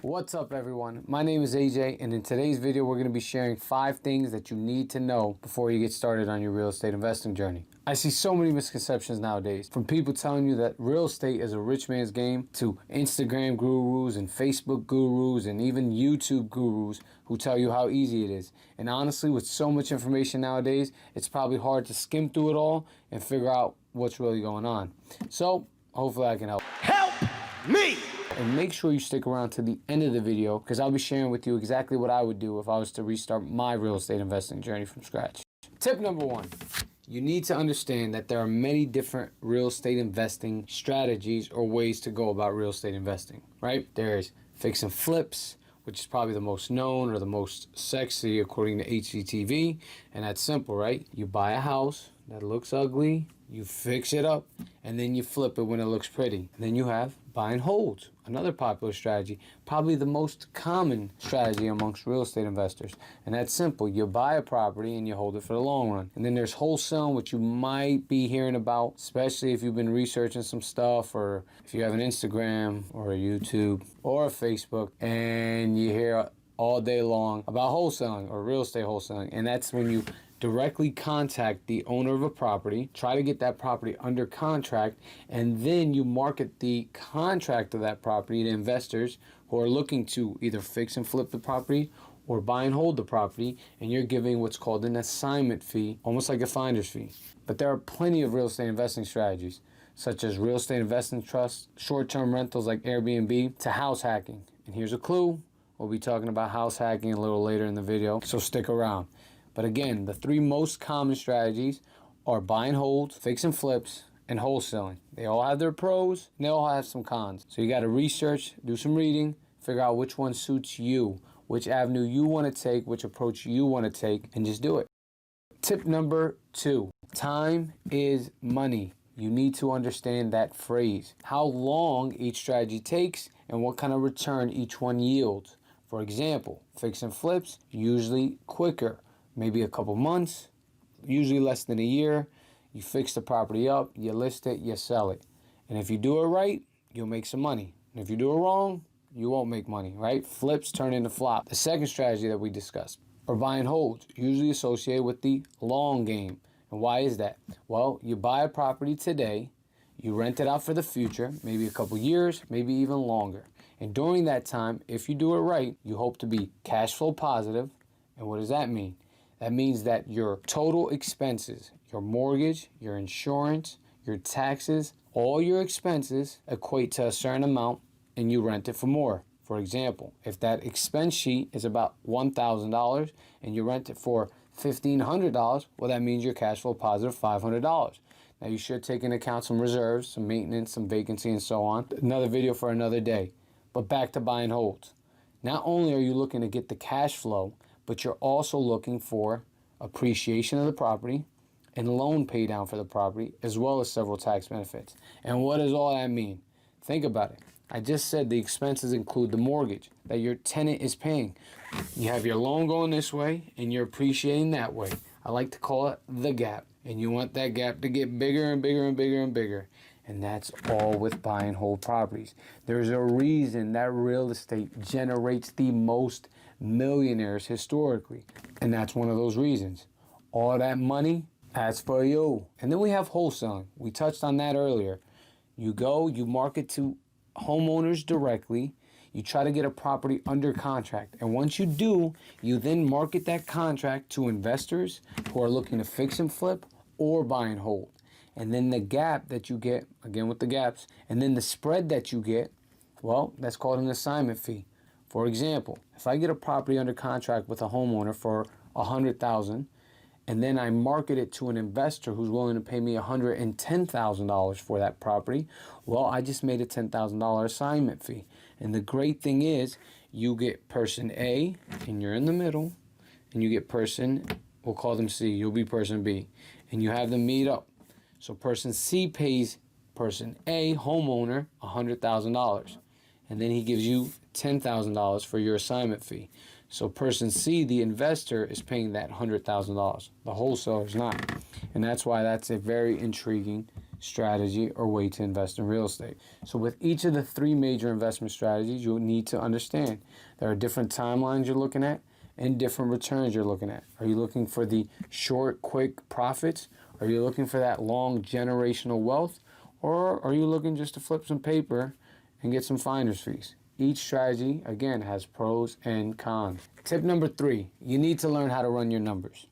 What's up everyone? My name is AJ and in today's video we're going to be sharing 5 things that you need to know before you get started on your real estate investing journey. I see so many misconceptions nowadays, from people telling you that real estate is a rich man's game to Instagram gurus and Facebook gurus and even YouTube gurus who tell you how easy it is. And honestly, with so much information nowadays, it's probably hard to skim through it all and figure out what's really going on. So hopefully I can help. Help me! And make sure you stick around to the end of the video because I'll be sharing with you exactly what I would do if I was to restart my real estate investing journey from scratch. Tip number 1, you need to understand that there are many different real estate investing strategies or ways to go about real estate investing, right? There's fix and flips, which is probably the most known or the most sexy according to HGTV. And that's simple, right? You buy a house that looks ugly, you fix it up, and then you flip it when it looks pretty. And then you have buy and hold, another popular strategy, probably the most common strategy amongst real estate investors. And that's simple. You buy a property and you hold it for the long run. And then there's wholesaling, which you might be hearing about, especially if you've been researching some stuff or if you have an Instagram or a YouTube or a Facebook and you hear all day long about wholesaling or real estate wholesaling. And that's when you directly contact the owner of a property, try to get that property under contract, and then you market the contract of that property to investors who are looking to either fix and flip the property or buy and hold the property, and you're giving what's called an assignment fee, almost like a finder's fee. But there are plenty of real estate investing strategies, such as real estate investment trusts, short-term rentals like Airbnb, to house hacking. And here's a clue, we'll be talking about house hacking a little later in the video, so stick around. But again, the 3 most common strategies are buy and hold, fix and flips, and wholesaling. They all have their pros and they all have some cons. So you got to research, do some reading, figure out which one suits you, which avenue you want to take, which approach you want to take, and just do it. Tip number 2, time is money. You need to understand that phrase, how long each strategy takes and what kind of return each one yields. For example, fix and flips, usually quicker. Maybe a couple months, usually less than a year. You fix the property up, you list it, you sell it. And if you do it right, you'll make some money. And if you do it wrong, you won't make money, right? Flips turn into flop. The second strategy that we discussed, or buy and hold, usually associated with the long game. And why is that? Well, you buy a property today, you rent it out for the future, maybe a couple years, maybe even longer. And during that time, if you do it right, you hope to be cash flow positive. And what does that mean? That means that your total expenses, your mortgage, your insurance, your taxes, all your expenses equate to a certain amount and you rent it for more. For example, if that expense sheet is about $1,000 and you rent it for $1,500, well, that means you're cash flow positive $500. Now you should take into account some reserves, some maintenance, some vacancy, and so on. Another video for another day. But back to buy and hold. Not only are you looking to get the cash flow, but you're also looking for appreciation of the property and loan pay down for the property, as well as several tax benefits. And what does all that mean? Think about it. I just said the expenses include the mortgage that your tenant is paying. You have your loan going this way and you're appreciating that way. I like to call it the gap. And you want that gap to get bigger and bigger and bigger and bigger. And that's all with buy and hold properties. There's a reason that real estate generates the most millionaires historically. And that's one of those reasons. All that money, that's for you. And then we have wholesaling. We touched on that earlier. You go, you market to homeowners directly. You try to get a property under contract. And once you do, you then market that contract to investors who are looking to fix and flip or buy and hold. And then the gap that you get, again with the gaps, and then the spread that you get, well, that's called an assignment fee. For example, if I get a property under contract with a homeowner for $100,000, and then I market it to an investor who's willing to pay me $110,000 for that property, well, I just made a $10,000 assignment fee. And the great thing is, you get person A, and you're in the middle, and you get person, we'll call them C, you'll be person B, and you have them meet up. So person C pays person A, homeowner, $100,000. And then he gives you $10,000 for your assignment fee. So person C, the investor, is paying that $100,000. The wholesaler is not. And that's why that's a very intriguing strategy, or way to invest in real estate. So with each of the three major investment strategies, you'll need to understand there are different timelines you're looking at and different returns you're looking at. Are you looking for the short, quick profits? Are you looking for that long generational wealth? Or are you looking just to flip some paper and get some finder's fees? Each strategy, again, has pros and cons. Tip number 3, you need to learn how to run your numbers.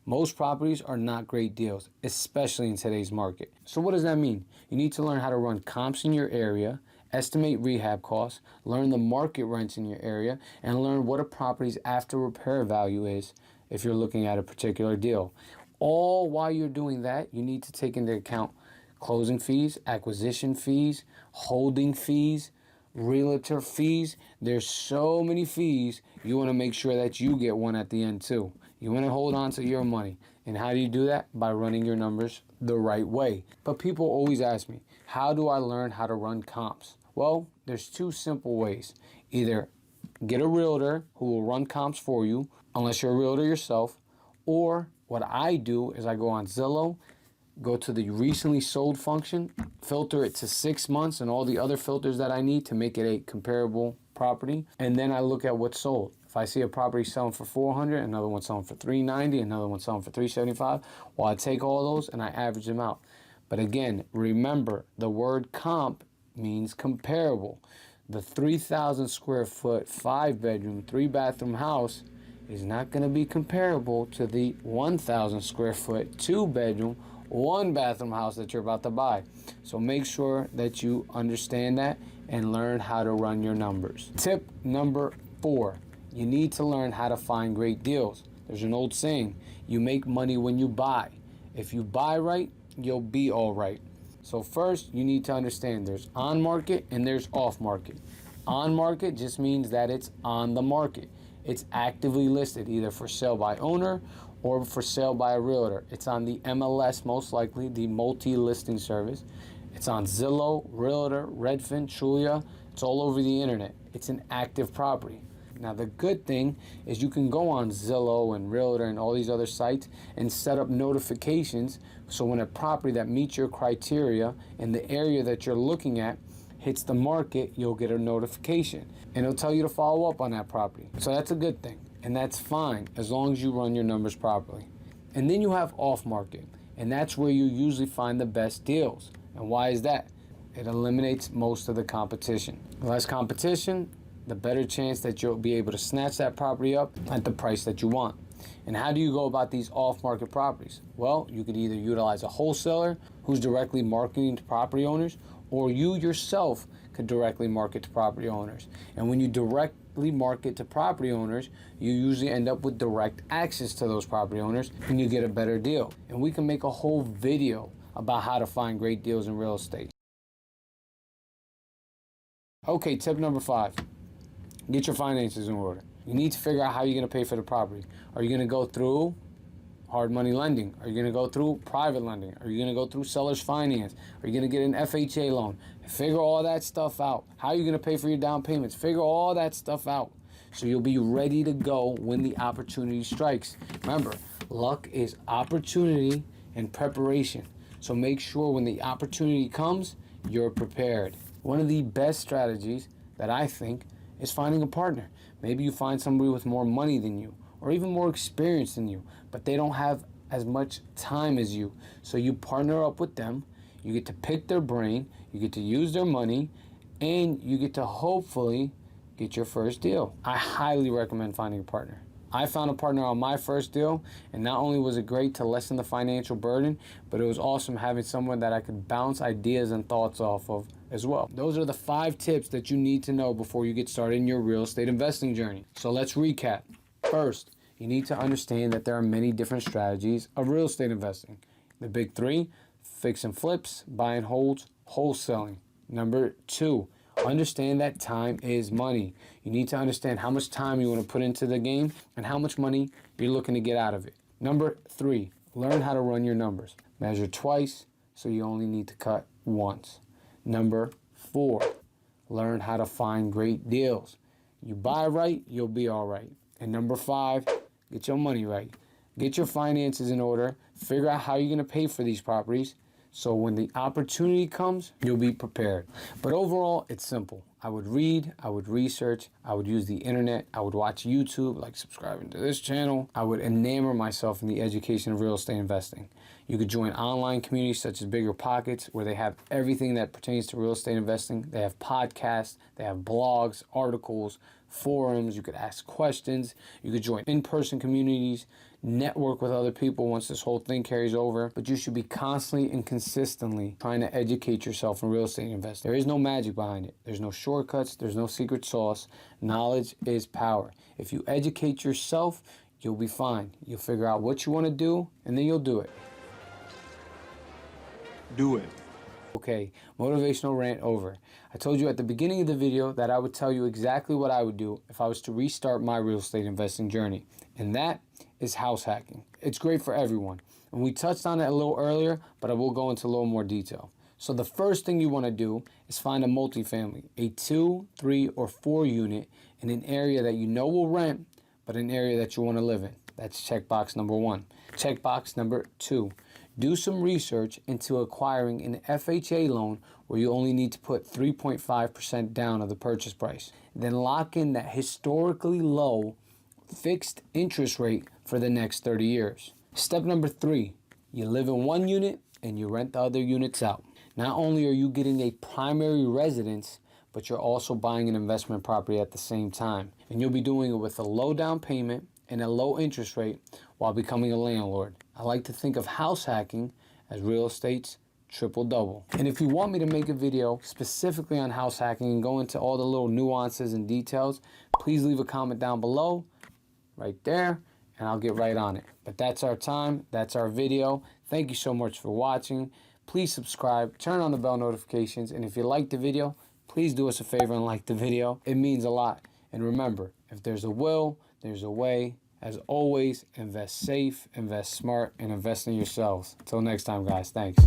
Most properties are not great deals, especially in today's market. So what does that mean? You need to learn how to run comps in your area, estimate rehab costs, learn the market rents in your area, and learn what a property's after repair value is if you're looking at a particular deal. All while you're doing that, you need to take into account closing fees, acquisition fees, holding fees, realtor fees. There's so many fees. You want to make sure that you get one at the end too. You want to hold on to your money. And how do you do that? By running your numbers the right way. But people always ask me, how do I learn how to run comps? Well, there's two simple ways. Either get a realtor who will run comps for you, unless you're a realtor yourself, or what I do is I go on Zillow, go to the recently sold function, filter it to 6 months and all the other filters that I need to make it a comparable property. And then I look at what's sold. If I see a property selling for $400, another one selling for $390, another one selling for $375, well, I take all those and I average them out. But again, remember, the word comp means comparable. The 3,000 square foot, 5-bedroom, 3-bathroom house is not going to be comparable to the 1,000 square foot, 2-bedroom, 1-bathroom house that you're about to buy. So make sure that you understand that and learn how to run your numbers. Tip number 4, you need to learn how to find great deals. There's an old saying, you make money when you buy. If you buy right, you'll be all right. So first, you need to understand there's on market and there's off market. On market just means that it's on the market. It's actively listed either for sale by owner or for sale by a realtor. It's on the MLS, most likely, the multi-listing service. It's on Zillow, Realtor, Redfin, Trulia. It's all over the internet. It's an active property. Now, the good thing is you can go on Zillow and Realtor and all these other sites and set up notifications so when a property that meets your criteria in the area that you're looking at hits the market, you'll get a notification. And it'll tell you to follow up on that property. So that's a good thing. And that's fine as long as you run your numbers properly. And then you have off market. And that's where you usually find the best deals. And why is that? It eliminates most of the competition. Less competition, the better chance that you'll be able to snatch that property up at the price that you want. And how do you go about these off-market properties? Well, you could either utilize a wholesaler who's directly marketing to property owners, or you yourself could directly market to property owners. And when you directly market to property owners, you usually end up with direct access to those property owners and you get a better deal. And we can make a whole video about how to find great deals in real estate. Okay, tip number 5. Get your finances in order. You need to figure out how you're going to pay for the property. Are you going to go through hard money lending? Are you going to go through private lending? Are you going to go through seller's finance? Are you going to get an FHA loan? Figure all that stuff out. How are you going to pay for your down payments? Figure all that stuff out so you'll be ready to go when the opportunity strikes. Remember, luck is opportunity and preparation. So make sure when the opportunity comes, you're prepared. One of the best strategies that I think is finding a partner. Maybe you find somebody with more money than you or even more experience than you, but they don't have as much time as you. So you partner up with them, you get to pick their brain, you get to use their money, and you get to hopefully get your first deal. I highly recommend finding a partner. I found a partner on my first deal, and not only was it great to lessen the financial burden, but it was awesome having someone that I could bounce ideas and thoughts off of as well. Those are the 5 tips that you need to know before you get started in your real estate investing journey. So let's recap. First, you need to understand that there are many different strategies of real estate investing. The big 3, fix and flips, buy and holds, wholesaling. Number 2, understand that time is money. You need to understand how much time you want to put into the game and how much money you're looking to get out of it. Number 3, learn how to run your numbers. Measure twice, so you only need to cut once. Number 4, learn how to find great deals. You buy right, you'll be all right. And number 5, get your money right. Get your finances in order. Figure out how you're going to pay for these properties So when the opportunity comes, you'll be prepared. But overall, it's simple. I would read, I would research, I would use the internet, I would watch YouTube, like subscribing to this channel. I would enamor myself in the education of real estate investing. You could join online communities such as Bigger Pockets, where they have everything that pertains to real estate investing. They have podcasts, they have blogs, articles, forums. You could ask questions. You could join in-person communities, network with other people once this whole thing carries over. But you should be constantly and consistently trying to educate yourself in real estate investing. There is no magic behind it. There's no shortcuts. There's no secret sauce. Knowledge is power. If you educate yourself, you'll be fine. You'll figure out what you want to do, and then you'll do it. Do it. Okay, motivational rant over. I told you at the beginning of the video that I would tell you exactly what I would do if I was to restart my real estate investing journey, and that is house hacking. It's great for everyone, and we touched on it a little earlier, but I will go into a little more detail. So the first thing you want to do is find a multifamily, a 2, 3, or 4 unit in an area that you know will rent, but an area that you want to live in. That's checkbox number 1. Checkbox number 2. Do some research into acquiring an FHA loan where you only need to put 3.5% down of the purchase price. Then lock in that historically low fixed interest rate for the next 30 years. Step number 3, you live in one unit and you rent the other units out. Not only are you getting a primary residence, but you're also buying an investment property at the same time. And you'll be doing it with a low down payment and a low interest rate while becoming a landlord. I like to think of house hacking as real estate's triple double. And if you want me to make a video specifically on house hacking and go into all the little nuances and details, please leave a comment down below, right there, and I'll get right on it. But that's our time, that's our video. Thank you so much for watching. Please subscribe, turn on the bell notifications, and if you liked the video, please do us a favor and like the video. It means a lot. And remember, if there's a will, there's a way. As always, invest safe, invest smart, and invest in yourselves. Until next time, guys. Thanks.